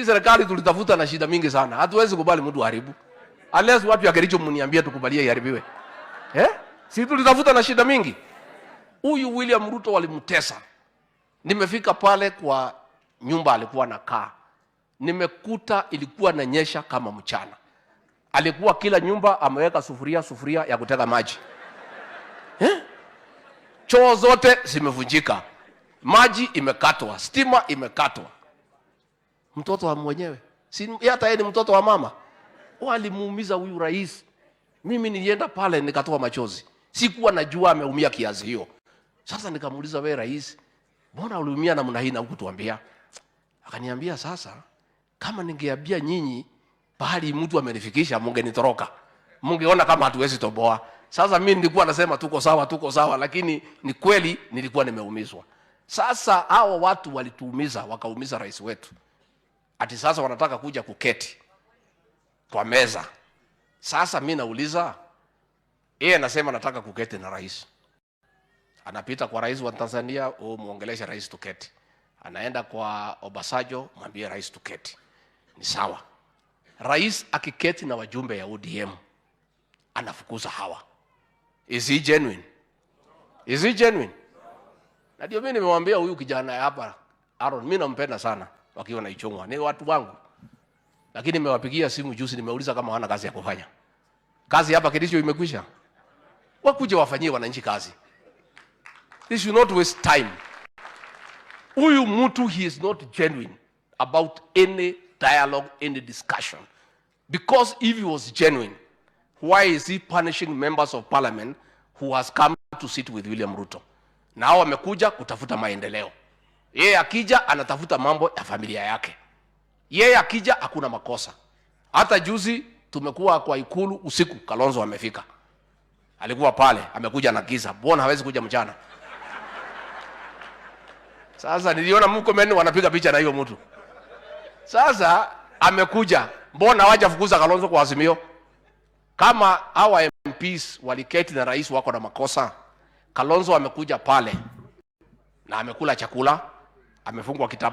Hii serikali tulitafuta na shida mingi sana. Hatuwezi kubali mtu haribu. Unless watu ya Kericho mniambia tukubalie iharibiwe. Si tulitafuta na shida mingi. Huyu William Ruto walimtesa. Nimefika pale kwa nyumba alikuwa anakaa. Nimekuta ilikuwa inanyesha kama mchana. Alikuwa kila nyumba ameweka sufuria ya kutega maji. Choo zote zimevunjika. Maji imekatwa, stima imekatwa. Mtoto wa mwenyewe. Si hata yeye ni mtoto wa mama. Walimuumiza huyu rais. Mimi nilienda pale nikatoa machozi. Sikuwa najua ameumia kiasi hiyo. Sasa nikamuuliza, wewe rais, mbona uliumia namna hii na hukutuambia? Akaniambia, sasa kama ningeambia nyinyi pahali mtu amenifikisha mungenitoroka. Mungeona kama hatuwezi toboa. Sasa mimi nilikuwa nasema tuko sawa, lakini ni kweli nilikuwa nimeumizwa. Sasa hao watu walituumiza, wakaumiza rais wetu. Ati sasa wanataka kuja kuketi kwa meza. Sasa mimi nauliza, yeye anasema nataka kuketi na rais. Anapita kwa rais wa Tanzania, muongelesha rais tuketi. Anaenda kwa Obasanjo, mwambie rais tuketi. Ni sawa. Rais akiketi na wajumbe ya ODM, anafukuza hawa. Is he genuine? Is he genuine? Na ndio mimi nimemwambia huyu kijana hapa, Aaron, mimi nampenda sana wakiwa na Ichungwa. Ni watu wangu. Lakini nimewapigia simu juzi, nimeuliza kama wana kazi ya kufanya. Kazi hapa Kericho imekwisha. Wakuje wafanyie wananchi kazi. This should not waste time. Huyu mtu, he is not genuine about any dialogue, any discussion. Because if he was genuine, why is he punishing members of parliament who has come to sit with William Ruto? Nao wamekuja kutafuta maendeleo. Yeye akija anatafuta mambo ya familia yake. Yeye akija hakuna makosa. Hata juzi tumekuwa kwa ikulu usiku, Kalonzo amefika. Alikuwa pale, amekuja na giza. Mbona hawezi kuja mchana? Sasa niliona Murkomen wanapiga picha na hiyo mtu. Sasa amekuja. Mbona hawajafukuza Kalonzo kwa Azimio? Kama hawa MPs waliketi na rais wako na makosa, Kalonzo amekuja pale na amekula chakula, amefungwa kitambaa.